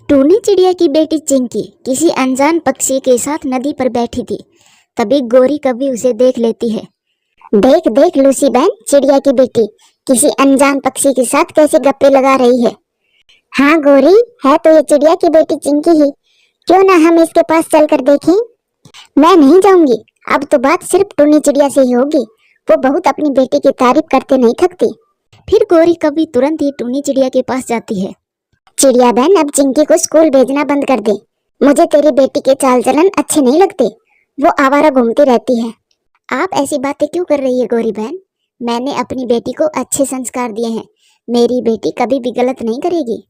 टूनी चिड़िया की बेटी चिंकी किसी अनजान पक्षी के साथ नदी पर बैठी थी। तभी गोरी कभी उसे देख लेती है। देख देख लूसी बहन, चिड़िया की बेटी किसी अनजान पक्षी के साथ कैसे गप्पे लगा रही है। हाँ गोरी, है तो ये चिड़िया की बेटी चिंकी ही। क्यों ना हम इसके पास चलकर देखें। मैं नहीं जाऊंगी, अब तो बात सिर्फ टूनी चिड़िया से ही होगी। वो बहुत अपनी बेटी की तारीफ करते नहीं थकती। फिर गोरी कभी तुरंत ही टूनी चिड़िया के पास जाती है। चिड़िया बहन, अब चिंकी को स्कूल भेजना बंद कर दे। मुझे तेरी बेटी के चाल चलन अच्छे नहीं लगते। वो आवारा घूमती रहती है। आप ऐसी बातें क्यों कर रही है गोरी बहन? मैंने अपनी बेटी को अच्छे संस्कार दिए हैं। मेरी बेटी कभी भी गलत नहीं करेगी।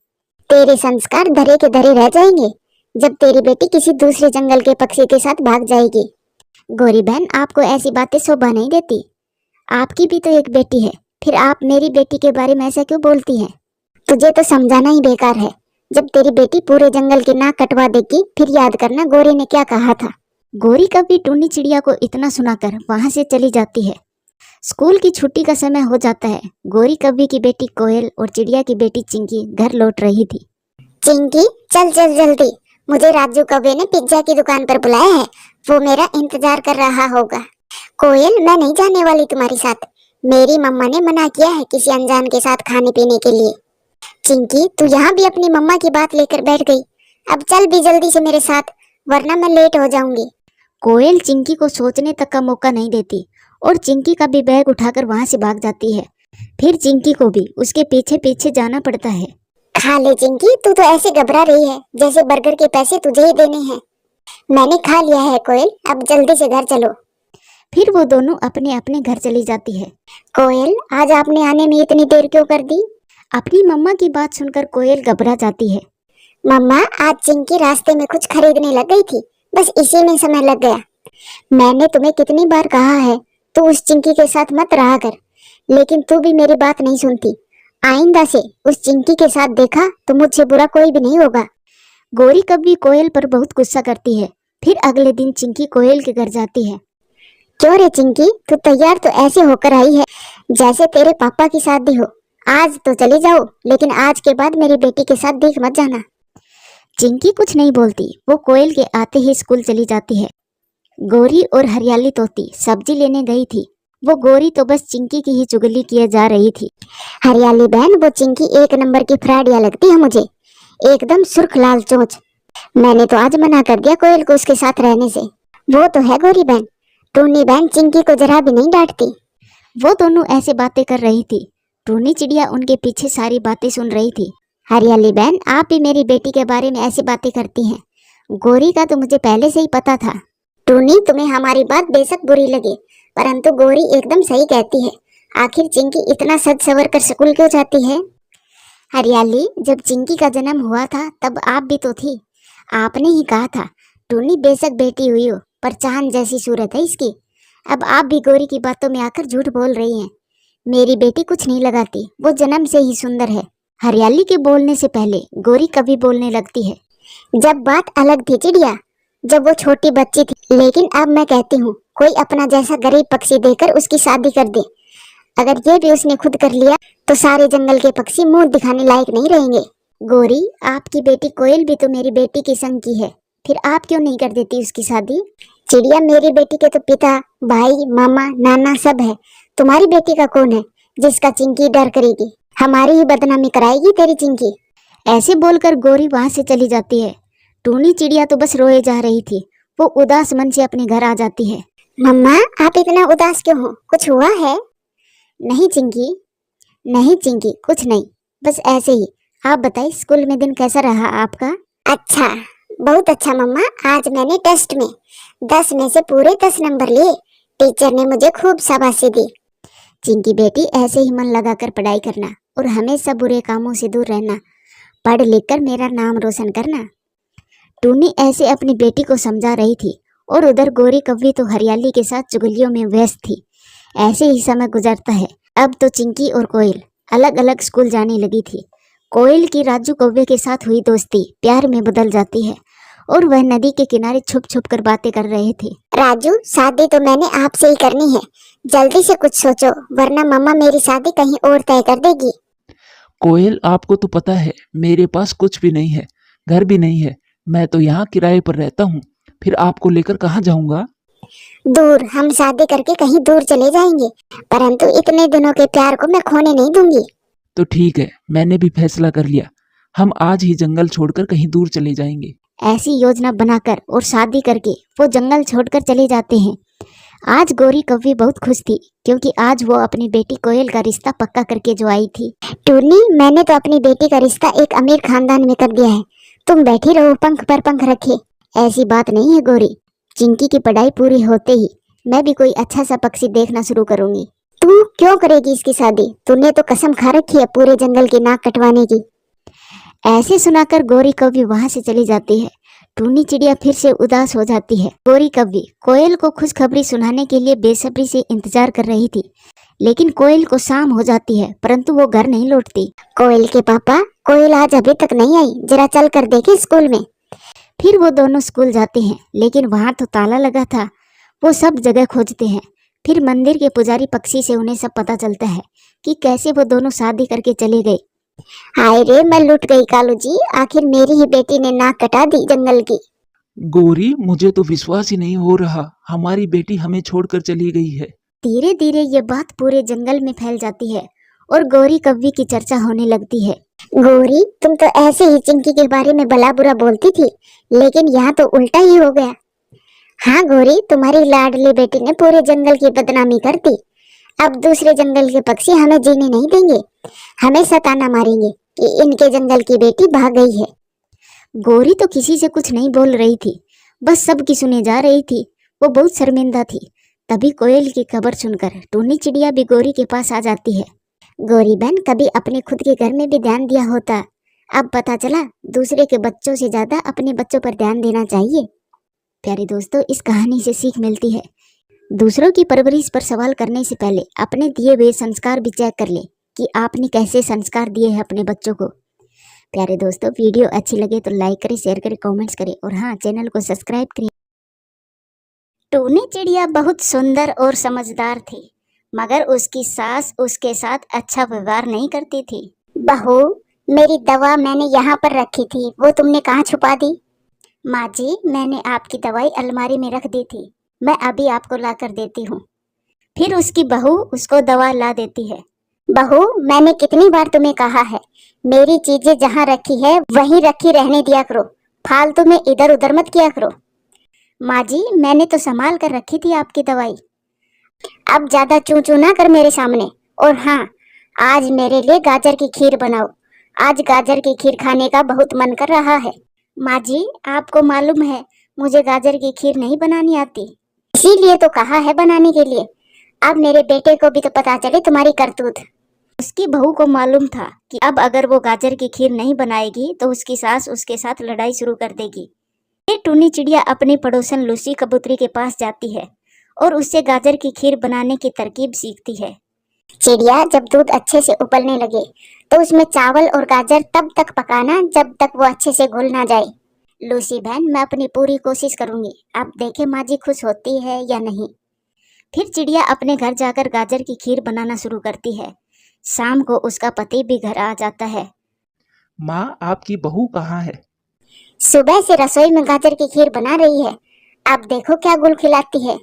तेरे संस्कार धरे के धरे रह जाएंगे जब तेरी बेटी किसी दूसरे जंगल के पक्षी के साथ भाग जाएगी। गोरी बहन, आपको ऐसी बातें शोभा नहीं देती। आपकी भी तो एक बेटी है, फिर आप मेरी बेटी के बारे में ऐसा क्यों बोलती हैं? तुझे तो समझाना ही बेकार है। जब तेरी बेटी पूरे जंगल की नाक कटवा देगी फिर याद करना गोरी ने क्या कहा था। गोरी कभी टूनी चिड़िया को इतना सुनाकर वहां से चली जाती है। स्कूल की छुट्टी का समय हो जाता है। गोरी कभी की बेटी कोयल और चिड़िया की बेटी चिंकी घर लौट रही थी। चिंकी, चल चल जल्दी, मुझे राजू कौवे ने पिज्जा की दुकान पर बुलाया है। वो मेरा इंतजार कर रहा होगा। कोयल, मैं नहीं जाने वाली तुम्हारे साथ। मेरी मम्मा ने मना किया है किसी अनजान के साथ खाने पीने के लिए। चिंकी, तू यहाँ भी अपनी मम्मा की बात लेकर बैठ गई। अब चल भी जल्दी से मेरे साथ, वरना मैं लेट हो जाऊंगी। कोयल चिंकी को सोचने तक का मौका नहीं देती और चिंकी का भी बैग उठाकर वहां से भाग जाती है। फिर चिंकी को भी उसके पीछे पीछे जाना पड़ता है। खा ले चिंकी, तू तो ऐसे घबरा रही है जैसे बर्गर के पैसे तुझे ही देने हैं। मैंने खा लिया है कोयल, अब जल्दी से घर चलो। फिर वो दोनों अपने अपने घर चली जाती है। कोयल, आज आपने आने में इतनी देर क्यों कर दी? अपनी मम्मा की बात सुनकर कोयल घबरा जाती है। मम्मा, आज चिंकी रास्ते में कुछ खरीदने लग गई थी, बस इसी में समय लग गया। मैंने तुम्हें कितनी बार कहा है तू उस चिंकी के साथ मत रहा कर, लेकिन तू भी मेरी बात नहीं सुनती। आइंदा से उस चिंकी के साथ देखा तो मुझसे बुरा कोई भी नहीं होगा। गोरी कभी कोयल पर बहुत गुस्सा करती है। फिर अगले दिन चिंकी कोयल के घर जाती है। क्यों रे चिंकी, तू तैयार तो ऐसे होकर आई है जैसे तेरे पापा की शादी हो। आज तो चली जाओ, लेकिन आज के बाद मेरी बेटी के साथ देख मत जाना। चिंकी कुछ नहीं बोलती। वो कोयल के आते ही स्कूल चली जाती है। गोरी और हरियाली तोती सब्जी लेने गई थी। वो गोरी तो बस चिंकी की ही चुगली किए जा रही थी। हरियाली बहन, वो चिंकी एक नंबर की फ्राडिया लगती है मुझे, एकदम सुर्ख लाल चोंच। मैंने तो आज मना कर दिया कोयल को उसके साथ रहने से। वो तो है गोरी बहन, टूनी बहन चिंकी को जरा भी नहीं डांटती। वो दोनों ऐसे बातें कर रही थी। टूनी चिड़िया उनके पीछे सारी बातें सुन रही थी। हरियाली बहन, आप भी मेरी बेटी के बारे में ऐसी बातें करती हैं। गोरी का तो मुझे पहले से ही पता था। टूनी, तुम्हें हमारी बात बेशक बुरी लगे, परंतु गोरी एकदम सही कहती है। आखिर चिंकी इतना सज सवर कर स्कूल क्यों जाती है? हरियाली, जब चिंकी का जन्म हुआ था तब आप भी तो थी। आपने ही कहा था टूनी बेशक बेटी हुई हो पर चांद जैसी सूरत है इसकी। अब आप भी गोरी की बातों में आकर झूठ बोल रही हैं। मेरी बेटी कुछ नहीं लगाती, वो जन्म से ही सुंदर है। हरियाली के बोलने से पहले गोरी कभी बोलने लगती है। जब बात अलग थी चिड़िया, जब वो छोटी बच्ची थी, लेकिन अब मैं कहती हूँ कोई अपना जैसा गरीब पक्षी देकर उसकी शादी कर दे। अगर ये भी उसने खुद कर लिया तो सारे जंगल के पक्षी मुंह दिखाने लायक नहीं रहेंगे। गोरी, आपकी बेटी कोयल भी तो मेरी बेटी की संग की है, फिर आप क्यों नहीं कर देती उसकी शादी? चिड़िया, मेरी बेटी के तो पिता, भाई, मामा, नाना सब है। तुम्हारी बेटी का कौन है जिसका चिंकी डर करेगी? हमारी ही बदनामी कराएगी तेरी चिंकी। ऐसे बोलकर गोरी वहां से चली जाती है। टूनी चिड़िया तो बस रोए जा रही थी। वो उदास मन से अपने घर आ जाती है। मम्मा, आप इतना उदास क्यों हो? कुछ हुआ है? नहीं चिंकी, नहीं चिंकी, कुछ नहीं, बस ऐसे ही। आप बताइए स्कूल में दिन कैसा रहा आपका? अच्छा, बहुत अच्छा मम्मा। आज मैंने टेस्ट में 10 में से पूरे 10 नंबर लिए। टीचर ने मुझे खूब शाबाशी दी। चिंकी बेटी, ऐसे ही मन लगाकर पढ़ाई करना और हमेशा बुरे कामों से दूर रहना। पढ़ लिख कर मेरा नाम रोशन करना। टूनी ऐसे अपनी बेटी को समझा रही थी और उधर गोरी कव्वी तो हरियाली के साथ चुगलियों में व्यस्त थी। ऐसे ही समय गुजरता है। अब तो चिंकी और कोयल अलग अलग स्कूल जाने लगी थी। कोयल की राजू कौवे के साथ हुई दोस्ती प्यार में बदल जाती है और वह नदी के किनारे छुप छुप कर बातें कर रहे थे। राजू, शादी तो मैंने आपसे ही करनी है, जल्दी से कुछ सोचो वरना मम्मा मेरी शादी कहीं और तय कर देगी। कोयल, आपको तो पता है मेरे पास कुछ भी नहीं है। घर भी नहीं है। मैं तो यहाँ किराए पर रहता हूँ, फिर आपको लेकर कहाँ जाऊँगा? दूर, हम शादी करके कहीं दूर चले जाएंगे, परंतु इतने दिनों के प्यार को मैं खोने नहीं दूंगी। तो ठीक है, मैंने भी फैसला कर लिया। हम आज ही जंगल छोड़कर कहीं दूर चले जाएंगे। ऐसी योजना बनाकर और शादी करके वो जंगल छोड़कर चले जाते हैं। आज गौरी कव्वी बहुत खुश थी, क्योंकि आज वो अपनी बेटी कोयल का रिश्ता पक्का करके जो आई थी। टूनी, मैंने तो अपनी बेटी का रिश्ता एक अमीर खानदान में कर दिया है। तुम बैठी रहो पंख पर पंख रखे। ऐसी बात नहीं है गौरी, चिंकी की पढ़ाई पूरी होते ही मैं भी कोई अच्छा सा पक्षी देखना शुरू करूंगी। तू क्यों करेगी इसकी शादी? तूने तो कसम खा रखी है पूरे जंगल की नाक कटवाने की। ऐसे सुनाकर गौरी कव्वी वहां से चली जाती है। टूनी चिड़िया फिर से उदास हो जाती है। गौरी कव्वी कोयल को खुशखबरी सुनाने के लिए बेसब्री से इंतजार कर रही थी, लेकिन कोयल को शाम हो जाती है, परंतु वो घर नहीं लौटती। कोयल के पापा, कोयल आज अभी तक नहीं आई, जरा चल कर देखे स्कूल में। फिर वो दोनों स्कूल जाते हैं, लेकिन वहां तो ताला लगा था। वो सब जगह खोजते हैं। फिर मंदिर के पुजारी पक्षी से उन्हें सब पता चलता है कि कैसे वो दोनों शादी करके चले गए। हाय रे, मैं लुट गई कालू जी, आखिर मेरी ही बेटी ने नाक कटा दी जंगल की। गौरी, मुझे तो विश्वास ही नहीं हो रहा, हमारी बेटी हमें छोड़कर चली गई है। धीरे धीरे ये बात पूरे जंगल में फैल जाती है और गौरी कव्वी की चर्चा होने लगती है। गौरी, तुम तो ऐसे ही चिंकी के बारे में भला बुरा बोलती थी, लेकिन यहाँ तो उल्टा ही हो गया। हाँ गौरी, तुम्हारी लाडली बेटी ने पूरे जंगल की बदनामी कर दी। अब दूसरे जंगल के पक्षी हमें जीने नहीं देंगे, हमें सताना मारेंगे कि इनके जंगल की बेटी भाग गई है। गौरी तो किसी से कुछ नहीं बोल रही थी, बस सबकी सुने जा रही थी। वो बहुत शर्मिंदा थी। तभी कोयल की खबर सुनकर टूनी चिड़िया भी गौरी के पास आ जाती है। गौरी बहन, कभी अपने खुद के घर में भी ध्यान दिया होता। अब पता चला दूसरे के बच्चों से ज्यादा अपने बच्चों पर ध्यान देना चाहिए। प्यारे दोस्तों, इस कहानी से सीख मिलती है, दूसरों की परवरिश पर सवाल करने से पहले अपने दिए हुए संस्कार भी चेक कर ले कि आपने कैसे संस्कार दिए हैं अपने बच्चों को। प्यारे दोस्तों, वीडियो अच्छी लगे तो लाइक करें, शेयर करें, कमेंट्स करें और हाँ, चैनल को सब्सक्राइब करें। टूनी चिड़िया बहुत सुंदर और समझदार थी, मगर उसकी सास उसके साथ अच्छा व्यवहार नहीं करती थी। बहू, मेरी दवा मैंने यहाँ पर रखी थी, वो तुमने कहाँ छुपा दी? माँ जी, मैंने आपकी दवाई अलमारी में रख दी थी, मैं अभी आपको ला कर देती हूँ। फिर उसकी बहू उसको दवा ला देती है। बहू, मैंने कितनी बार तुम्हें कहा है, मेरी चीजें जहाँ रखी है वहीं रखी रहने दिया करो, फालतू में इधर उधर मत किया करो। माँ जी, मैंने तो संभाल कर रखी थी आपकी दवाई। अब ज्यादा चू चू ना कर मेरे सामने। और हाँ, आज मेरे लिए गाजर की खीर बनाओ, आज गाजर की खीर खाने का बहुत मन कर रहा है। माँ जी, आपको मालूम है मुझे गाजर की खीर नहीं बनानी आती, इसीलिए तो कहा है बनाने के लिए। अब मेरे बेटे को भी तो पता चले तुम्हारी करतूत। उसकी बहू को मालूम था कि अब अगर वो गाजर की खीर नहीं बनाएगी तो उसकी सास उसके साथ लड़ाई शुरू कर देगी। फिर टूनी चिड़िया अपनी पड़ोसन लूसी कबूतरी के पास जाती है और उससे गाजर की खीर बनाने की तरकीब सीखती है। चिड़िया, जब दूध अच्छे से उबलने लगे तो उसमें चावल और गाजर तब तक पकाना जब तक वो अच्छे से घुल ना जाए। लूसी बहन, मैं अपनी पूरी कोशिश करूंगी, आप देखें माँ जी खुश होती है या नहीं। फिर चिड़िया अपने घर जाकर गाजर की खीर बनाना शुरू करती है। शाम को उसका पति भी घर आ जाता है। माँ, आपकी बहू कहाँ है? सुबह से रसोई में गाजर की खीर बना रही है, आप देखो क्या गुल खिलाती है।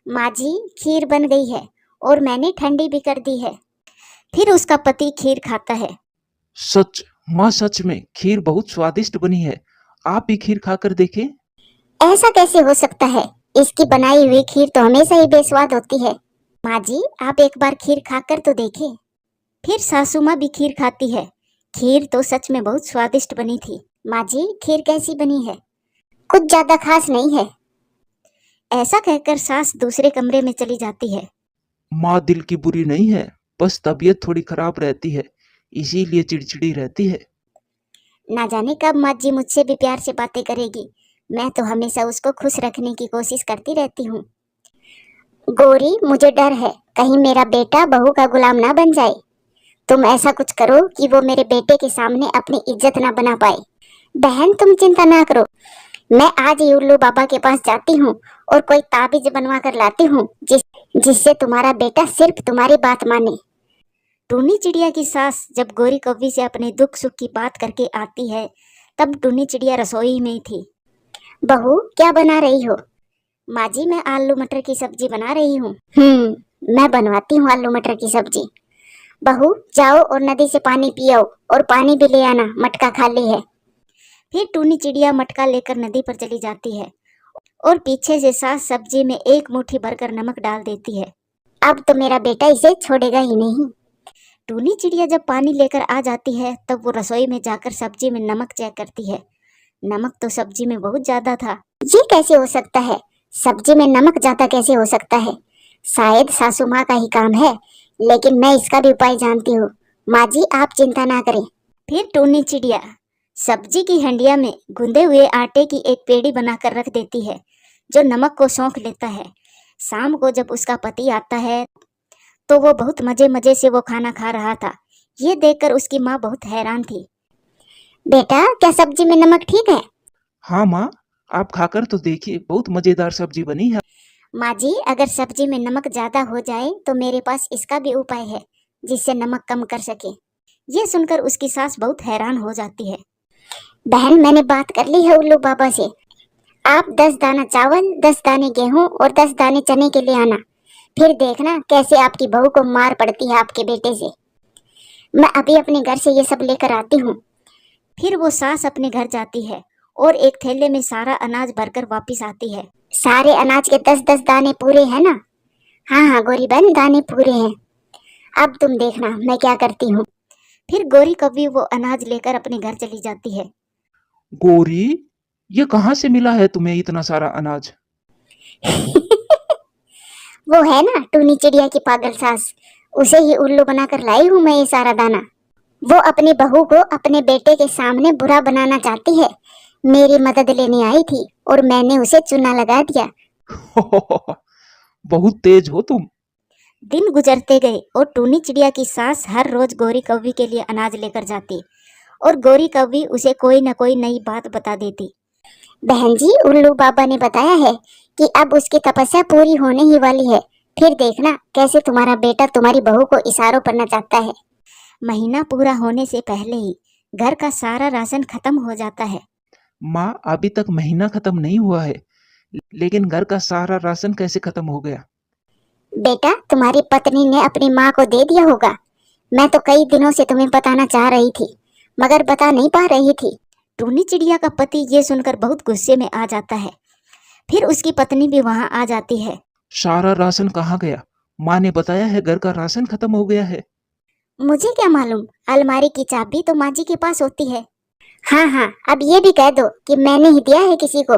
माँ जी, खीर बन गई है और मैंने ठंडी भी कर दी है। फिर उसका पति खीर खाता है। सच? माँ, सच में खीर बहुत स्वादिष्ट बनी है, आप भी खीर खाकर देखें। ऐसा कैसे हो सकता है, इसकी बनाई हुई खीर तो हमेशा ही बेस्वाद होती है। माँ जी, आप एक बार खीर खाकर तो देखें। फिर सासू माँ भी खीर खाती है। खीर तो सच में बहुत स्वादिष्ट बनी थी। माँ जी, खीर कैसी बनी है? कुछ ज्यादा खास नहीं है। ऐसा कहकर सास दूसरे कमरे में चली जाती है। माँ दिल की बुरी नहीं है, बस तबीयत थोड़ी खराब रहती है, इसीलिए चिड़चिड़ी रहती है। ना जाने कब माँ जी मुझसे भी प्यार से बातें करेगी, मैं तो हमेशा उसको खुश रखने की कोशिश करती रहती हूँ। गौरी, मुझे डर है कहीं मेरा बेटा बहू का गुलाम ना बन जाए। तुम ऐसा कुछ करो कि वो मेरे बेटे के सामने अपनी इज्जत ना बना पाए। बहन, तुम चिंता ना करो, मैं आज ही उल्लू बाबा के पास जाती हूँ और कोई ताबीज बनवा कर लाती हूँ जिससे तुम्हारा बेटा सिर्फ तुम्हारी बात माने। टूनी चिड़िया की सास जब गौरी कव्वी से अपने दुख सुख की बात करके आती है, तब टूनी चिड़िया रसोई में थी। बहू, क्या बना रही हो? माँ जी, मैं आलू मटर की सब्जी बना रही हूँ। मैं बनवाती हूँ आलू मटर की सब्जी। बहू, जाओ और नदी से पानी पियो और पानी भी ले आना, मटका खाली है। फिर टूनी चिड़िया मटका लेकर नदी पर चली जाती है और पीछे से सास सब्जी में एक मुट्ठी भरकर नमक डाल देती है। अब तो मेरा बेटा इसे छोड़ेगा ही नहीं। टूनी चिड़िया जब पानी लेकर आ जाती है तब वो रसोई में जाकर सब्जी में नमक चेक करती है। नमक तो सब्जी में बहुत ज्यादा था। ये कैसे हो सकता है? सब्जी में नमक ज्यादा कैसे हो सकता है? शायद सासू माँ का ही काम है, लेकिन मैं इसका भी उपाय जानती हूँ। माँ जी, आप चिंता ना करें। फिर टूनी चिड़िया सब्जी की हंडिया में गूंदे हुए आटे की एक पेड़ी बनाकर रख देती है, जो नमक को सौंख लेता है। शाम को जब उसका पति आता है तो वो बहुत मजे मजे से वो खाना खा रहा था। ये देखकर उसकी माँ बहुत हैरान थी। बेटा, क्या सब्जी में नमक ठीक है? हाँ माँ, आप खाकर तो देखिए, बहुत मजेदार सब्जी बनी है। माँ जी, अगर सब्जी में नमक ज्यादा हो जाए तो मेरे पास इसका भी उपाय है, जिससे नमक कम कर सके। ये सुनकर उसकी सास बहुत हैरान हो जाती है। बहन, मैंने बात कर ली है उल्लू बाबा से। आप 10 दाना चावल, 10 दाने गेहूं और 10 दाने चने के लिए आना। फिर देखना कैसे आपकी बहू को मार पड़ती है आपके बेटे से। मैं अभी अपने घर से ये सब लेकर आती हूँ। फिर वो सास अपने घर जाती है और एक थैले में सारा अनाज भरकर वापस आती है। सारे अनाज के 10-10 दाने पूरे हैं ना? हाँ हाँ गोरी बहन, दाने पूरे हैं। अब तुम देखना मैं क्या करती हूँ। फिर गोरी कौवी वो अनाज लेकर अपने घर चली जाती है। गोरी, ये कहाँ से मिला है तुम्हें इतना सारा अनाज? वो है ना टूनी चिड़िया की पागल सास, उसे ही उल्लू बनाकर लाई हूँ मैं ये सारा दाना। वो अपनी बहू को अपने बेटे के सामने बुरा बनाना चाहती है। मेरी मदद लेने आई थी और मैंने उसे चूना लगा दिया। बहुत तेज हो तुम। दिन गुजरते गए और टूनी चिड़िया की सास हर रोज गोरी कौवी के लिए अनाज लेकर जाती और गोरी कौवी उसे कोई न कोई नई बात बता देती। बहन जी, उल्लू बाबा ने बताया है कि अब उसकी तपस्या पूरी होने ही वाली है। फिर देखना कैसे तुम्हारा बेटा तुम्हारी बहू को इशारों पर नचाता है। महीना पूरा होने से पहले ही घर का सारा राशन खत्म हो जाता है। माँ, अभी तक महीना खत्म नहीं हुआ है, लेकिन घर का सारा राशन कैसे खत्म हो गया? बेटा, तुम्हारी पत्नी ने अपनी माँ को दे दिया होगा। मैं तो कई दिनों से तुम्हें बताना चाह रही थी, मगर बता नहीं पा रही थी। टूनी चिड़िया का पति ये सुनकर बहुत गुस्से में आ जाता है। फिर उसकी पत्नी भी वहां आ जाती है। सारा राशन कहाँ गया? माँ ने बताया है घर का राशन खत्म हो गया है। मुझे क्या मालूम, अलमारी की चाबी तो माँ जी के पास होती है। हाँ हाँ, अब ये भी कह दो कि मैंने ही दिया है किसी को।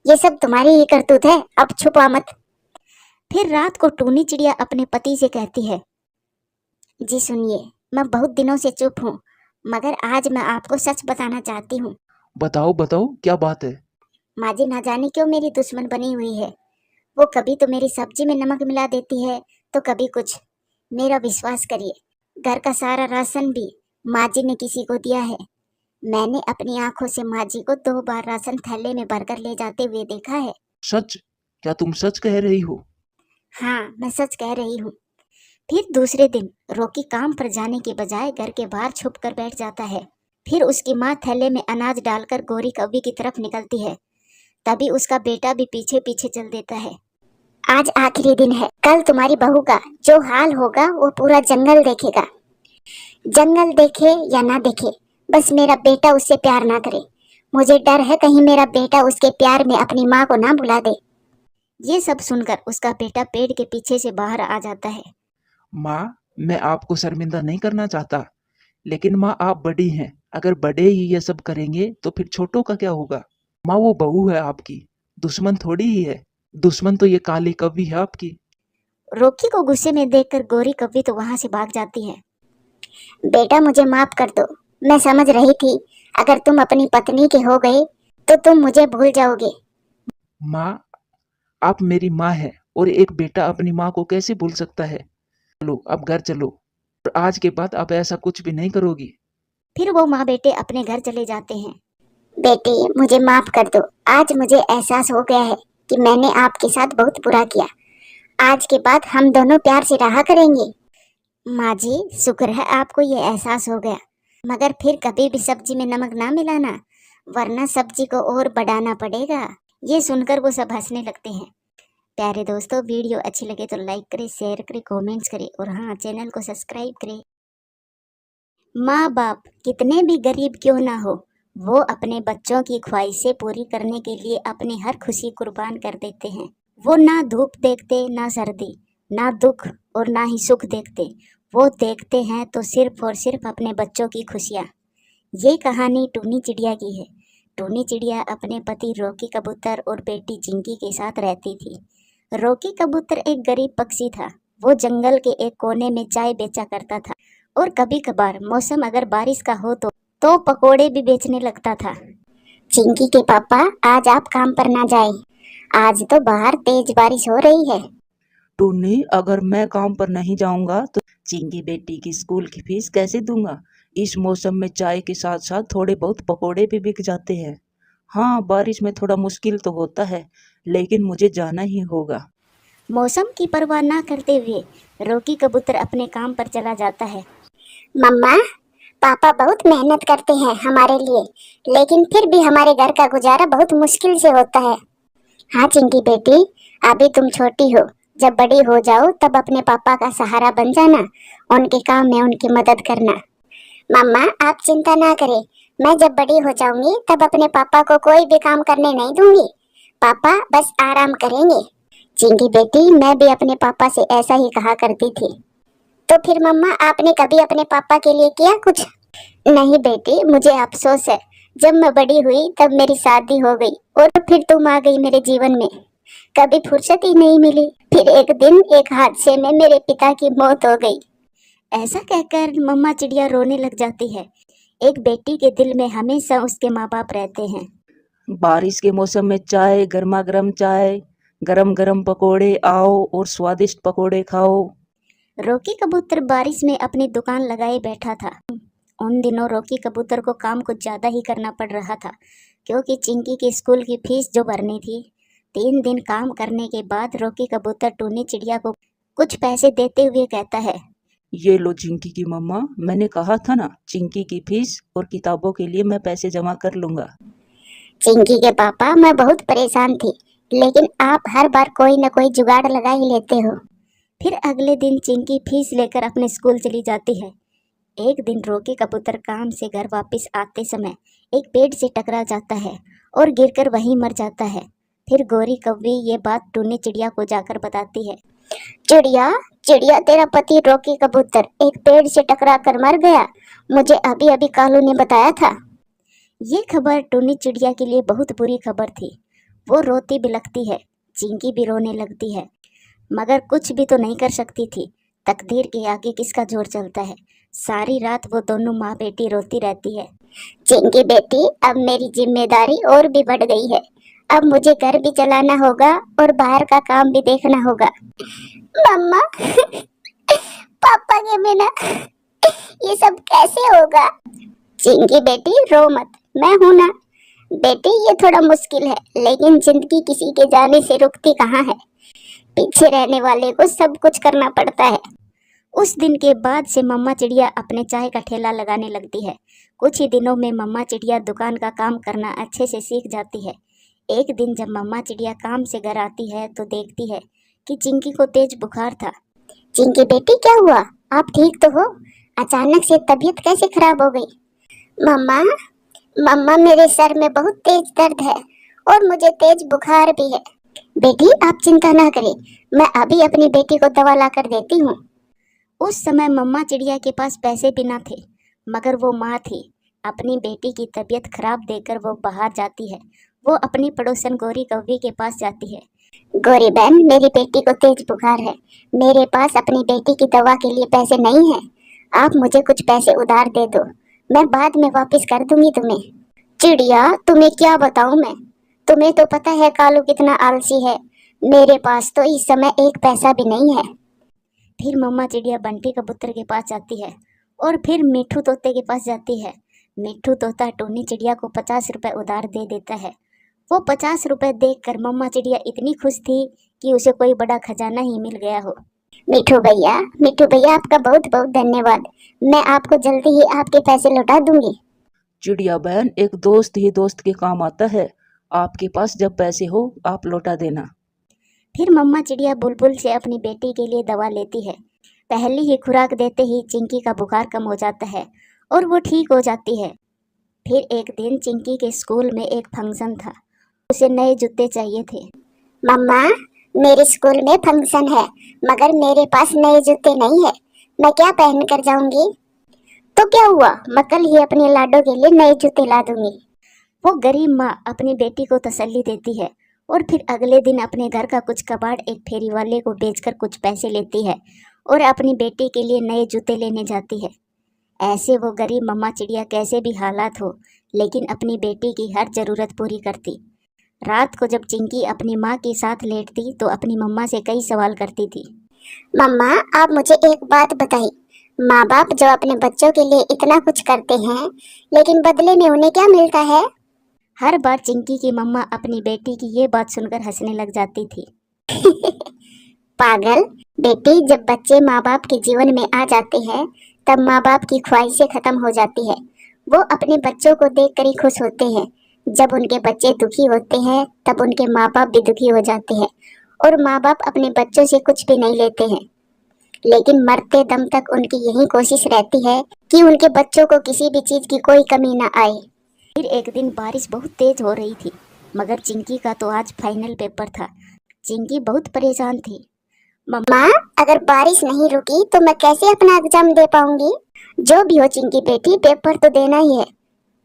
ये सब तुम्हारी ही करतूत है, अब छुपा मत। फिर रात को टूनी चिड़िया अपने पति से कहती है, जी सुनिए, मैं बहुत दिनों से चुप हूँ, मगर आज मैं आपको सच बताना चाहती हूँ। बताओ बताओ, क्या बात है? माँ जी ना जाने क्यों मेरी दुश्मन बनी हुई है। वो कभी तो मेरी सब्जी में नमक मिला देती है तो कभी कुछ। मेरा विश्वास करिए, घर का सारा राशन भी माँ जी ने किसी को दिया है। मैंने अपनी आंखों से माँ जी को 2 बार राशन थैले में भरकर ले जाते हुए देखा है। सच? क्या तुम सच कह रही हो? हाँ, मैं सच कह रही हूँ। फिर दूसरे दिन रॉकी काम पर जाने के बजाय घर के बाहर छुप कर बैठ जाता है। फिर उसकी माँ थैले में अनाज डालकर गोरी कौवी की तरफ निकलती है। तभी उसका बेटा भी पीछे पीछे चल देता है। आज आखिरी दिन है, कल तुम्हारी बहू का जो हाल होगा वो पूरा जंगल देखेगा। जंगल देखे या ना देखे, बस मेरा बेटा उससे प्यार ना करे। मुझे डर है कहीं मेरा बेटा उसके प्यार में अपनी माँ को ना भुला दे। ये सब सुनकर उसका बेटा पेड़ के पीछे से बाहर आ जाता है। माँ, मैं आपको शर्मिंदा नहीं करना चाहता, लेकिन माँ आप बड़ी हैं, अगर बड़े ही ये सब करेंगे तो फिर छोटों का क्या होगा? माँ, वो बहू है आपकी, दुश्मन थोड़ी ही है। दुश्मन तो ये काली कौवी है आपकी। रॉकी को गुस्से में देखकर गोरी कौवी तो वहां से भाग जाती है। बेटा, मुझे माफ कर दो। मैं समझ रही थी अगर तुम अपनी पत्नी के हो गए तो तुम मुझे भूल जाओगे। माँ, आप मेरी माँ हैं और एक बेटा अपनी माँ को कैसे भूल सकता है? चलो अब घर चलो, और आज के बाद आप ऐसा कुछ भी नहीं करोगी। फिर वो माँ बेटे अपने घर चले जाते हैं। बेटी, मुझे माफ कर दो। आज मुझे एहसास हो गया है कि मैंने आपके साथ बहुत बुरा किया। आज के बाद हम दोनों प्यार से रहा करेंगे। माँ जी, शुक्र है आपको ये एहसास हो गया, मगर फिर कभी भी सब्जी में नमक ना मिलाना, वरना सब्जी को और बढ़ाना पड़ेगा। ये सुनकर वो सब हंसने लगते हैं। प्यारे दोस्तों, वीडियो अच्छी लगे तो लाइक करें, शेयर करें, कमेंट्स करें और हाँ, चैनल को सब्सक्राइब करें। माँ बाप कितने भी गरीब क्यों ना हो, वो अपने बच्चों की ख्वाहिशें पूरी करने के लिए अपनी हर खुशी कुर्बान कर देते हैं। वो ना धूप देखते, ना सर्दी, ना दुख और ना ही सुख देखते। वो देखते हैं तो सिर्फ और सिर्फ अपने बच्चों की खुशियाँ। ये कहानी टूनी चिड़िया की है। टूनी चिड़िया अपने पति रॉकी कबूतर और बेटी चिंकी के साथ रहती थी। रॉकी कबूतर एक गरीब पक्षी था। वो जंगल के एक कोने में चाय बेचा करता था और कभी कभार मौसम अगर बारिश का हो तो पकोड़े भी बेचने लगता था। चिंकी के पापा, आज आप काम पर ना जाएं। आज तो बाहर तेज बारिश हो रही है। टूनी, अगर मैं काम पर नहीं जाऊंगा तो चिंकी बेटी की स्कूल की फीस कैसे दूंगा? इस मौसम में चाय के साथ साथ थोड़े बहुत पकोड़े भी बिक जाते हैं। हाँ, बारिश में थोड़ा मुश्किल तो होता है, लेकिन मुझे जाना ही होगा। मौसम की परवाह ना करते हुए रॉकी कबूतर अपने काम पर चला जाता है। मम्मा, पापा बहुत मेहनत करते हैं हमारे लिए, लेकिन फिर भी हमारे घर का गुजारा बहुत मुश्किल से होता है। हाँ चिंकी बेटी, अभी तुम छोटी हो, जब बड़ी हो जाओ तब अपने पापा का सहारा बन जाना, उनके काम में उनकी मदद करना। मम्मा, आप चिंता ना करें, मैं जब बड़ी हो जाऊंगी तब अपने पापा को कोई भी काम करने नहीं दूंगी। पापा बस आराम करेंगे। चिंकी बेटी, मैं भी अपने पापा से ऐसा ही कहा करती थी। तो फिर मम्मा, आपने कभी अपने पापा के लिए किया कुछ? नहीं बेटी, मुझे अफसोस है, जब मैं बड़ी हुई तब मेरी शादी हो गई और फिर तुम आ गई मेरे जीवन में। कभी फुर्सत ही नहीं मिली। फिर एक दिन एक हादसे में मेरे पिता की मौत हो गई। ऐसा कहकर मम्मा चिड़िया रोने लग जाती है। एक बेटी के दिल में हमेशा उसके माँ बाप रहते हैं। बारिश के मौसम में चाय, गर्मा गर्म चाय, गरम गरम पकोड़े, आओ और स्वादिष्ट पकोड़े खाओ। रॉकी कबूतर बारिश में अपनी दुकान लगाए बैठा था। उन दिनों रॉकी कबूतर को काम कुछ ज़्यादा ही करना पड़ रहा था, क्योंकि चिंकी की स्कूल की फीस जो भरनी थी। 3 दिन काम करने के बाद रॉकी कबूतर टूनी चिड़िया को कुछ पैसे देते हुए कहता है, ये लो चिंकी की मम्मा, मैंने कहा था ना, चिंकी की फीस और किताबों के लिए मैं पैसे जमा कर लूंगा। चिंकी के पापा, मैं बहुत परेशान थी, लेकिन आप हर बार कोई न कोई जुगाड़ लगा ही लेते हो। फिर अगले दिन चिंकी फीस लेकर अपने स्कूल चली जाती है। एक दिन रॉकी कबूतर काम से घर वापस आते समय एक पेड़ से टकरा जाता है और गिरकर वहीं मर जाता है। फिर गोरी कौवी ये बात टूनी चिड़िया को जाकर बताती है। चिड़िया, चिड़िया, तेरा पति रॉकी कबूतर एक पेड़ से टकरा कर मर गया, मुझे अभी अभी कालू ने बताया था। ये खबर टूनी चिड़िया के लिए बहुत बुरी खबर थी। वो रोती बिलखती है, चिंकी भी रोने लगती है, मगर कुछ भी तो नहीं कर सकती थी। तकदीर के आगे किसका जोर चलता है। सारी रात वो दोनों माँ बेटी रोती रहती है। चिंकी बेटी, अब मेरी जिम्मेदारी और भी बढ़ गई है। अब मुझे घर भी चलाना होगा और बाहर का काम भी देखना होगा। मम्मा, पापा के बिना ये सब कैसे होगा? चिंकी बेटी रो मत, मैं हूं ना। बेटी, ये थोड़ा मुश्किल है, लेकिन जिंदगी किसी के जाने से रुकती कहाँ है। पीछे रहने वाले को सब कुछ करना पड़ता है। उस दिन के बाद से मम्मा चिड़िया अपने चाय का ठेला लगाने लगती है। कुछ ही दिनों में मम्मा चिड़िया दुकान का काम करना अच्छे से सीख जाती है। एक दिन जब मम्मा चिड़िया काम से घर आती है तो देखती है कि चिंकी को तेज बुखार था। चिंकी बेटी, क्या हुआ? आप ठीक तो हो? अचानक से तबीयत कैसे खराब हो गई? मम्मा, मम्मा, मेरे सर में बहुत तेज दर्द है और मुझे तेज बुखार भी है। बेटी, आप चिंता ना करें, मैं अभी अपनी बेटी को दवा ला कर देती हूँ। उस समय मम्मा चिड़िया के पास पैसे भी ना थे, मगर वो माँ थी। अपनी बेटी की तबीयत खराब देखकर वो बाहर जाती है। वो अपनी पड़ोसन गोरी कौवी के पास जाती है। गोरी बहन, मेरी बेटी को तेज बुखार है, मेरे पास अपनी बेटी की दवा के लिए पैसे नहीं है, आप मुझे कुछ पैसे उधार दे दो, मैं बाद में वापस कर दूंगी तुम्हें। चिड़िया, तुम्हें क्या बताऊं मैं, तुम्हें तो पता है कालू कितना आलसी है, मेरे पास तो इस समय एक पैसा भी नहीं है। फिर मम्मा चिड़िया बंटी कबूतर के पास जाती है और फिर मिट्ठू तोते के पास जाती है। मिट्ठू तोता टूनी चिड़िया को 50 रुपए उधार दे देता है। वो 50 रुपए देखकर मम्मा चिड़िया इतनी खुश थी कि उसे कोई बड़ा खजाना ही मिल गया हो। मिट्ठू भैया, मिट्ठू भैया, आपका बहुत बहुत धन्यवाद, मैं आपको जल्दी ही आपके पैसे लौटा दूंगी। चिड़िया बहन, एक दोस्त ही दोस्त के काम आता है। आपके पास जब पैसे हो आप लौटा देना। फिर मम्मा चिड़िया बुलबुल से अपनी बेटी के लिए दवा लेती है। पहली ही खुराक देते ही चिंकी का बुखार कम हो जाता है और वो ठीक हो जाती है। फिर एक दिन चिंकी के स्कूल में एक फंक्शन था। उसे नए जूते चाहिए थे। मम्मा, मेरे स्कूल में फंक्शन है मगर मेरे पास नए जूते नहीं है, मैं क्या पहन कर जाऊंगी? तो क्या हुआ, मैं कल ही अपने लाडो के लिए नए जूते ला दूंगी। वो गरीब माँ अपनी बेटी को तसल्ली देती है और फिर अगले दिन अपने घर का कुछ कबाड़ एक फेरी वाले को बेचकर कुछ पैसे लेती है और अपनी बेटी के लिए नए जूते लेने जाती है। ऐसे वो गरीब मम्मा चिड़िया कैसे भी हालात हो लेकिन अपनी बेटी की हर जरूरत पूरी करती। रात को जब चिंकी अपनी माँ के साथ लेटती तो अपनी मम्मा से कई सवाल करती थी। मम्मा, आप मुझे एक बात बताइए, माँ बाप जो अपने बच्चों के लिए इतना कुछ करते हैं लेकिन बदले में उन्हें क्या मिलता है? हर बार चिंकी की मम्मा अपनी बेटी की ये बात सुनकर हंसने लग जाती थी। पागल बेटी, जब बच्चे माँ बाप के जीवन में आ जाते हैं तब माँ बाप की ख्वाहिशें खत्म हो जाती है। वो अपने बच्चों को देखकर ही खुश होते हैं। जब उनके बच्चे दुखी होते हैं तब उनके माँ बाप भी दुखी हो जाते हैं और माँ बाप अपने बच्चों से कुछ भी नहीं लेते हैं, लेकिन मरते दम तक उनकी यही कोशिश रहती है कि उनके बच्चों को किसी भी चीज की कोई कमी ना आए। फिर एक दिन बारिश बहुत तेज हो रही थी मगर चिंकी का तो आज फाइनल पेपर था। चिंकी बहुत परेशान थी। मम्मा, अगर बारिश नहीं रुकी तो मैं कैसे अपना एग्जाम दे पाऊंगी? जो भी हो चिंकी बेटी, पेपर तो देना ही है।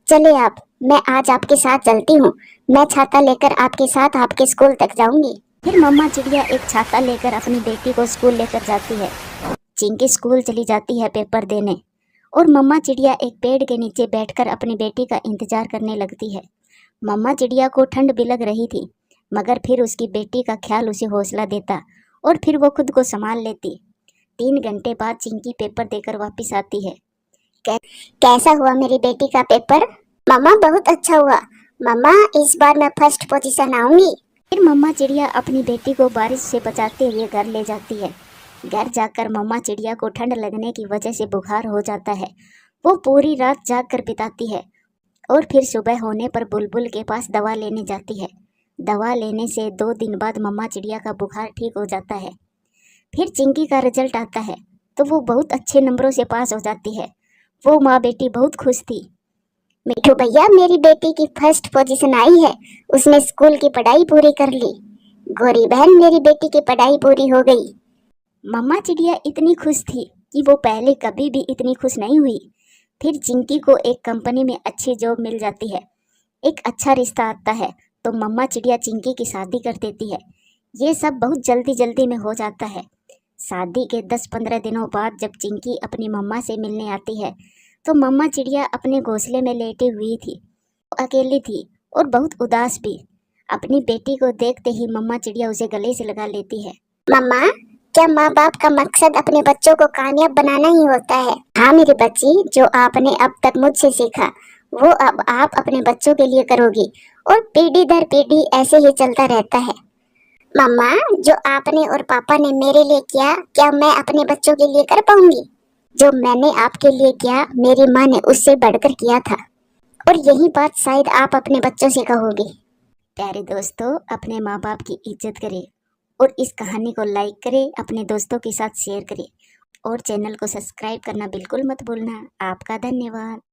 चले आप, मैं आज आपके साथ चलती हूँ। मैं छाता लेकर आपके साथ आपके स्कूल तक जाऊंगी। फिर मम्मा चिड़िया एक छाता लेकर अपनी बेटी को स्कूल लेकर जाती है। चिंकी स्कूल चली जाती है पेपर देने और मम्मा चिड़िया एक पेड़ के नीचे बैठकर अपनी बेटी का इंतजार करने लगती है। मम्मा चिड़िया को ठंड भी लग रही थी मगर फिर उसकी बेटी का ख्याल उसे हौसला देता और फिर वो खुद को संभाल लेती। 3 घंटे बाद चिंकी पेपर देकर वापस आती है। कैसा हुआ मेरी बेटी का पेपर? मम्मा, बहुत अच्छा हुआ। मम्मा, इस बार मैं फर्स्ट पोजीशन आऊंगी। फिर मम्मा चिड़िया अपनी बेटी को बारिश से बचाते हुए घर ले जाती है। घर जाकर मम्मा चिड़िया को ठंड लगने की वजह से बुखार हो जाता है। वो पूरी रात जाग कर बिताती है और फिर सुबह होने पर बुलबुल के पास दवा लेने जाती है। दवा लेने से 2 दिन बाद मम्मा चिड़िया का बुखार ठीक हो जाता है। फिर चिंकी का रिजल्ट आता है तो वो बहुत अच्छे नंबरों से पास हो जाती है। वो माँ बेटी बहुत खुश थी। मिठू भैया, मेरी बेटी की फर्स्ट पोजीशन आई है। उसने स्कूल की पढ़ाई पूरी कर ली। गोरी बहन, मेरी बेटी की पढ़ाई पूरी हो गई। मम्मा चिड़िया इतनी खुश थी कि वो पहले कभी भी इतनी खुश नहीं हुई। फिर चिंकी को एक कंपनी में अच्छी जॉब मिल जाती है। एक अच्छा रिश्ता आता है तो मम्मा चिड़िया चिंकी की शादी कर देती है। ये सब बहुत जल्दी जल्दी में हो जाता है। शादी के 10-15 दिनों बाद जब चिंकी अपनी मम्मा से मिलने आती है तो मम्मा चिड़िया अपने घोंसले में लेटी हुई थी। वो अकेली थी और बहुत उदास भी। अपनी बेटी को देखते ही मम्मा चिड़िया उसे गले से लगा लेती है। मम्मा, क्या माँ बाप का मकसद अपने बच्चों को कामयाब बनाना ही होता है? हाँ मेरी बच्ची, जो आपने अब तक मुझसे सीखा वो अब आप अपने बच्चों के लिए करोगी और पीढ़ी दर पीढ़ी ऐसे ही चलता रहता है। मम्मा, जो आपने और पापा ने मेरे लिए किया, क्या मैं अपने बच्चों के लिए कर पाऊंगी? जो मैंने आपके लिए किया, मेरी माँ ने उससे बढ़कर किया था। और यही बात शायद आप अपने बच्चों से कहोगे। प्यारे दोस्तों, अपने माँ बाप की इज्जत करें और इस कहानी को लाइक करें, अपने दोस्तों के साथ शेयर करें और चैनल को सब्सक्राइब करना बिल्कुल मत भूलना। आपका धन्यवाद।